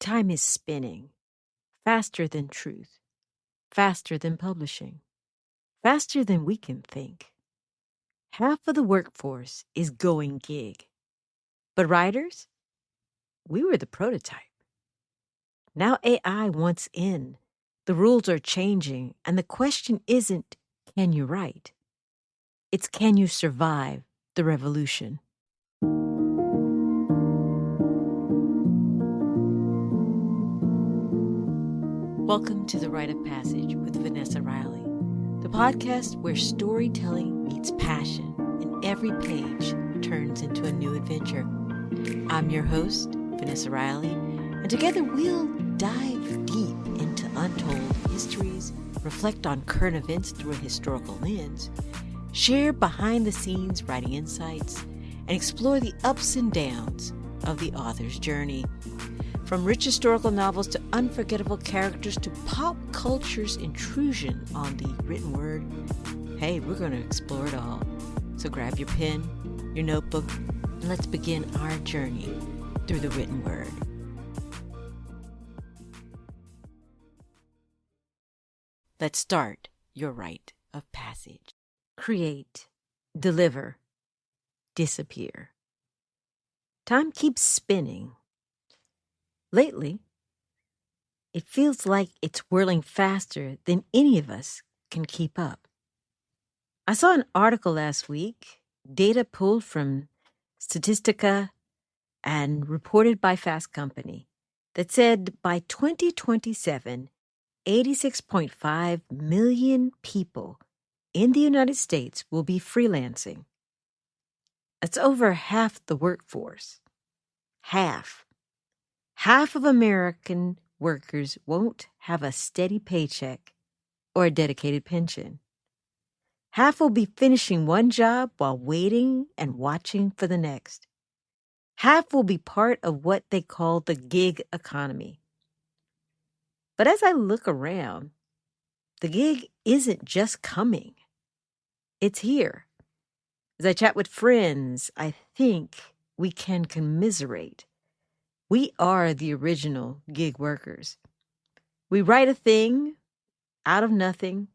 Time is spinning faster than truth, faster than publishing, faster than we can think. Half of the workforce is going gig. But writers, we were the prototype. Now AI wants in. The rules are changing, and the question isn't, can you write? It's, can you survive the revolution? Welcome to The Rite of Passage with Vanessa Riley, the podcast where storytelling meets passion and every page turns into a new adventure. I'm your host, Vanessa Riley, and together we'll dive deep into untold histories, reflect on current events through a historical lens, share behind-the-scenes writing insights, and explore the ups and downs of the author's journey. From rich historical novels to unforgettable characters to pop culture's intrusion on the written word, hey, we're going to explore it all. So grab your pen, your notebook, and let's begin our journey through the written word. Let's start your rite of passage. Create, deliver, disappear. Time keeps spinning. Lately, it feels like it's whirling faster than any of us can keep up. I saw an article last week, data pulled from Statista and reported by Fast Company, that said by 2027, 86.5 million people in the United States will be freelancing. That's over half the workforce. Half. Half of American workers won't have a steady paycheck or a dedicated pension. Half will be finishing one job while waiting and watching for the next. Half will be part of what they call the gig economy. But as I look around, the gig isn't just coming. It's here. As I chat with friends, I think we can commiserate. We are the original gig workers. We write a thing out of nothing,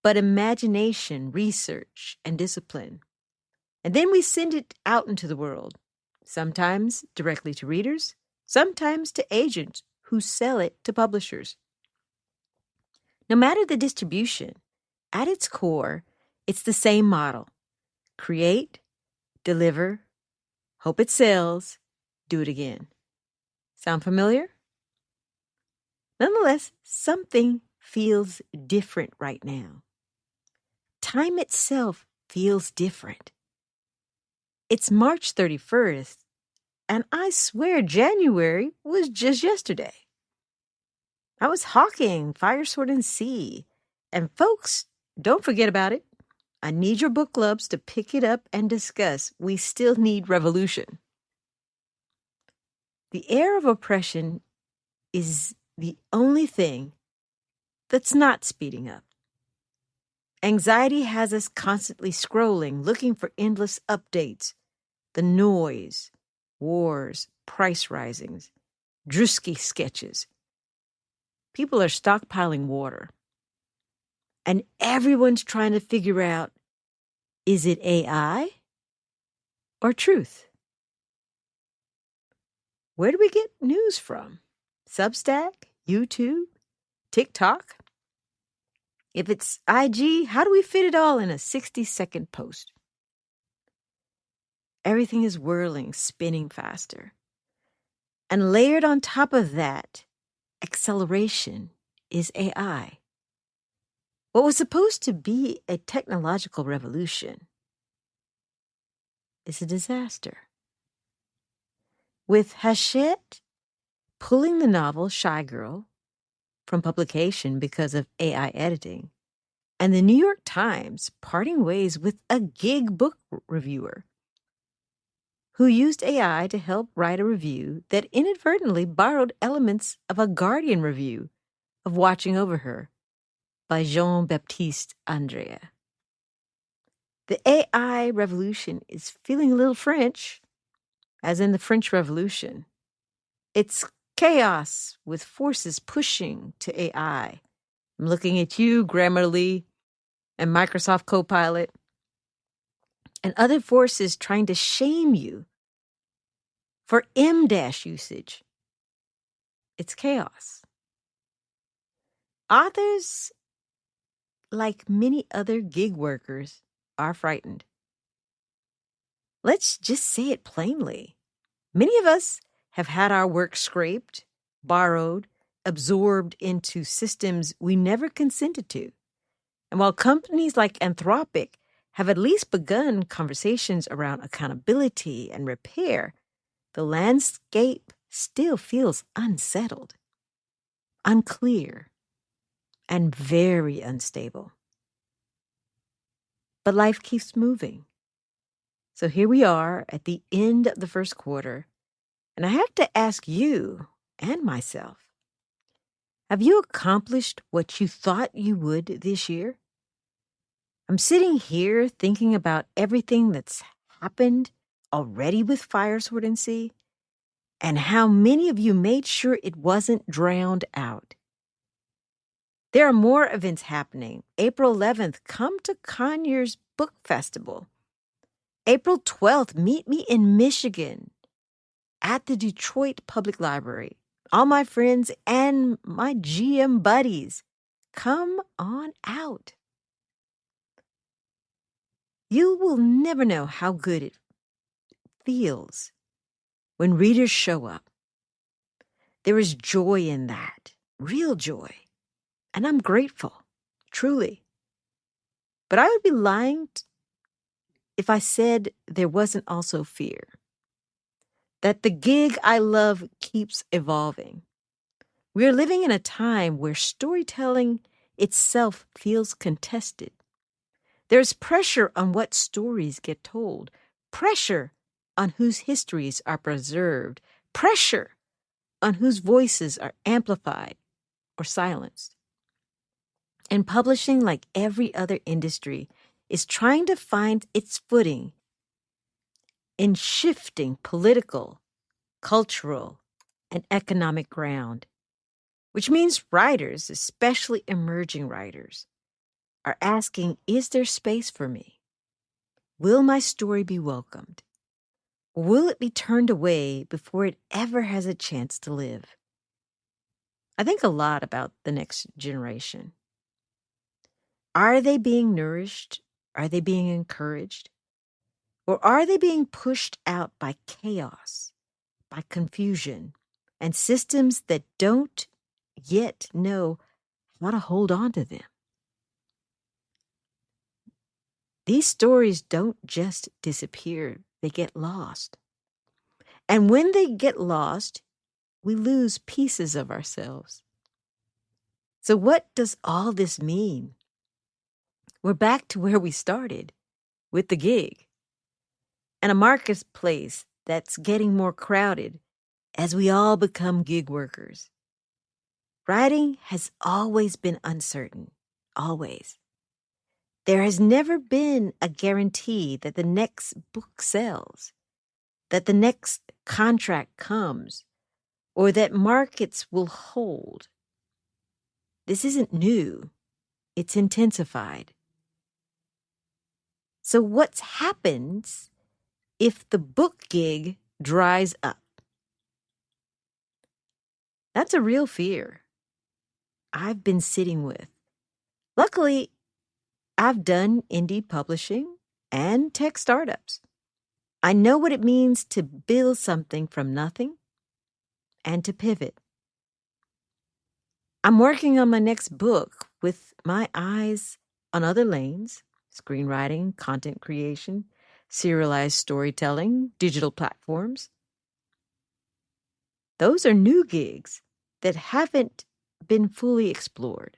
but imagination, research, and discipline. And then we send it out into the world, sometimes directly to readers, sometimes to agents who sell it to publishers. No matter the distribution, at its core, it's the same model. Create, deliver, hope it sells, do it again. Sound familiar? Nonetheless, something feels different right now. Time itself feels different. It's March 31st, and I swear January was just yesterday. I was hawking Fire, Sword, and Sea. And folks, don't forget about it. I need your book clubs to pick it up and discuss. We still need revolution. The air of oppression is the only thing that's not speeding up. Anxiety has us constantly scrolling, looking for endless updates. The noise, wars, price risings, Drewski sketches. People are stockpiling water. And everyone's trying to figure out, is it AI or truth? Where do we get news from? Substack? YouTube? TikTok? If it's IG, how do we fit it all in a 60-second post? Everything is whirling, spinning faster. And layered on top of that, acceleration is AI. What was supposed to be a technological revolution is a disaster. With Hachette pulling the novel Shy Girl from publication because of AI editing, and the New York Times parting ways with a gig book reviewer who used AI to help write a review that inadvertently borrowed elements of a Guardian review of Watching Over Her by Jean-Baptiste Andrea. The AI revolution is feeling a little French, as in the French Revolution. It's chaos with forces pushing to AI. I'm looking at you, Grammarly and Microsoft Copilot, and other forces trying to shame you for M- usage. It's chaos. Authors, like many other gig workers, are frightened. Let's just say it plainly. Many of us have had our work scraped, borrowed, absorbed into systems we never consented to. And while companies like Anthropic have at least begun conversations around accountability and repair, the landscape still feels unsettled, unclear, and very unstable. But life keeps moving. So here we are at the end of the first quarter, and I have to ask you and myself, have you accomplished what you thought you would this year? I'm sitting here thinking about everything that's happened already with Fire, Sword, and Sea, and how many of you made sure it wasn't drowned out. There are more events happening. April 11th, come to Conyers Book Festival. April 12th, meet me in Michigan at the Detroit Public Library. All my friends and my GM buddies, come on out. You will never know how good it feels when readers show up. There is joy in that, real joy. And I'm grateful, truly. But I would be lying if I said there wasn't also fear. That the gig I love keeps evolving. We are living in a time where storytelling itself feels contested. There's pressure on what stories get told, pressure on whose histories are preserved, pressure on whose voices are amplified or silenced. And publishing, like every other industry, is trying to find its footing in shifting political, cultural, and economic ground, which means writers, especially emerging writers, are asking, is there space for me? Will my story be welcomed? Or will it be turned away before it ever has a chance to live? I think a lot about the next generation. Are they being nourished? Are they being encouraged? Or are they being pushed out by chaos, by confusion, and systems that don't yet know how to hold on to them? These stories don't just disappear, they get lost. And when they get lost, we lose pieces of ourselves. So what does all this mean? We're back to where we started, with the gig, and a marketplace that's getting more crowded as we all become gig workers. Writing has always been uncertain, always. There has never been a guarantee that the next book sells, that the next contract comes, or that markets will hold. This isn't new. It's intensified. So what happens if the book gig dries up? That's a real fear I've been sitting with. Luckily, I've done indie publishing and tech startups. I know what it means to build something from nothing and to pivot. I'm working on my next book with my eyes on other lanes: screenwriting, content creation, serialized storytelling, digital platforms. Those are new gigs that haven't been fully explored.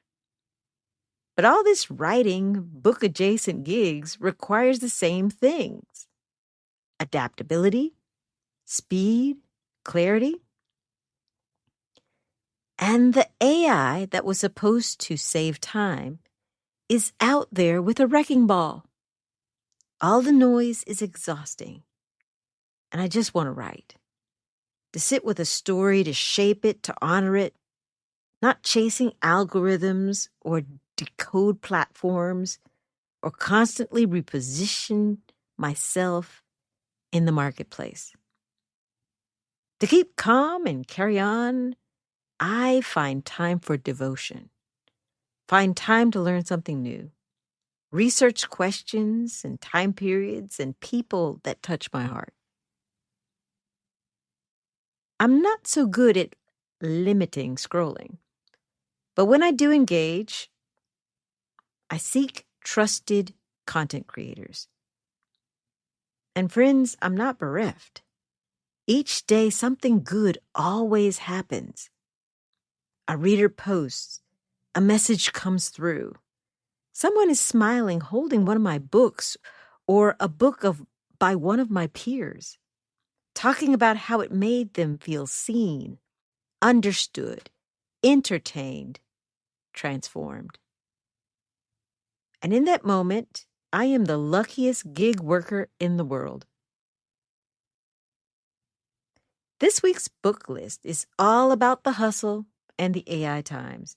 But all this writing, book-adjacent gigs requires the same things: adaptability, speed, clarity. And the AI that was supposed to save time is out there with a wrecking ball. All the noise is exhausting, and I just want to write. to sit with a story, to shape it, to honor it, not chasing algorithms or decode platforms or constantly reposition myself in the marketplace. To keep calm and carry on, I find time for devotion, find time to learn something new, research questions and time periods and people that touch my heart. I'm not so good at limiting scrolling, but when I do engage, I seek trusted content creators. And friends, I'm not bereft. Each day, something good always happens. A reader posts, a message comes through. Someone is smiling, holding one of my books or a book by one of my peers, talking about how it made them feel seen, understood, entertained, transformed. And in that moment, I am the luckiest gig worker in the world. This week's book list is all about the hustle and the AI times.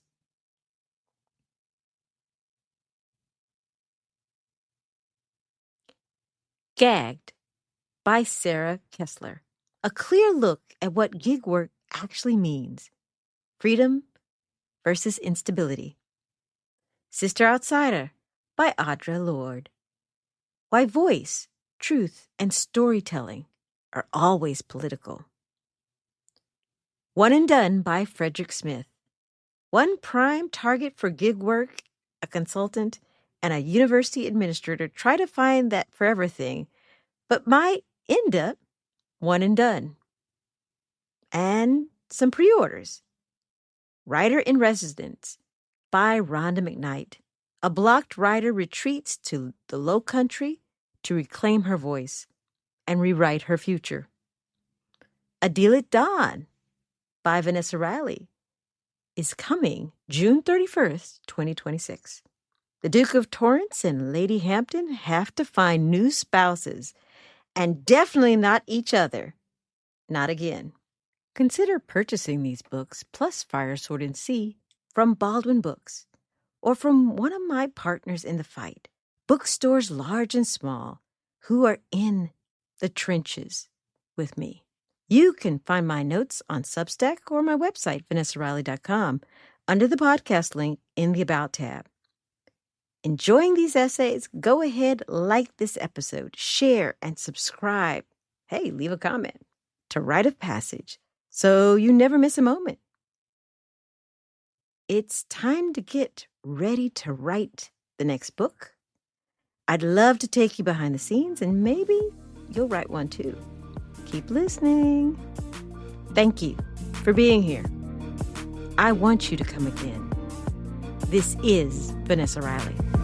Gagged by Sarah Kessler. A clear look at what gig work actually means. Freedom versus instability. Sister Outsider by Audre Lorde. Why voice, truth, and storytelling are always political. One and Done by Frederick Smith. One prime target for gig work, a consultant, and a university administrator try to find that forever thing, but might end up one and done. And some pre-orders. Writer in Residence by Rhonda McKnight. A blocked writer retreats to the Low Country to reclaim her voice and rewrite her future. A Deal at Dawn by Vanessa Riley is coming June 31st, 2026. The Duke of Torrance and Lady Hampton have to find new spouses, and definitely not each other. Not again. Consider purchasing these books plus Fire, Sword, and Sea from Baldwin Books or from one of my partners in the fight, bookstores large and small, who are in the trenches with me. You can find my notes on Substack or my website, vanessariley.com, under the podcast link in the About tab. Enjoying these essays? Go ahead, like this episode, share, and subscribe. Hey, leave a comment to Rite of Passage so you never miss a moment. It's time to get ready to write the next book. I'd love to take you behind the scenes, and maybe you'll write one too. Keep listening. Thank you for being here. I want you to come again. This is Vanessa Riley.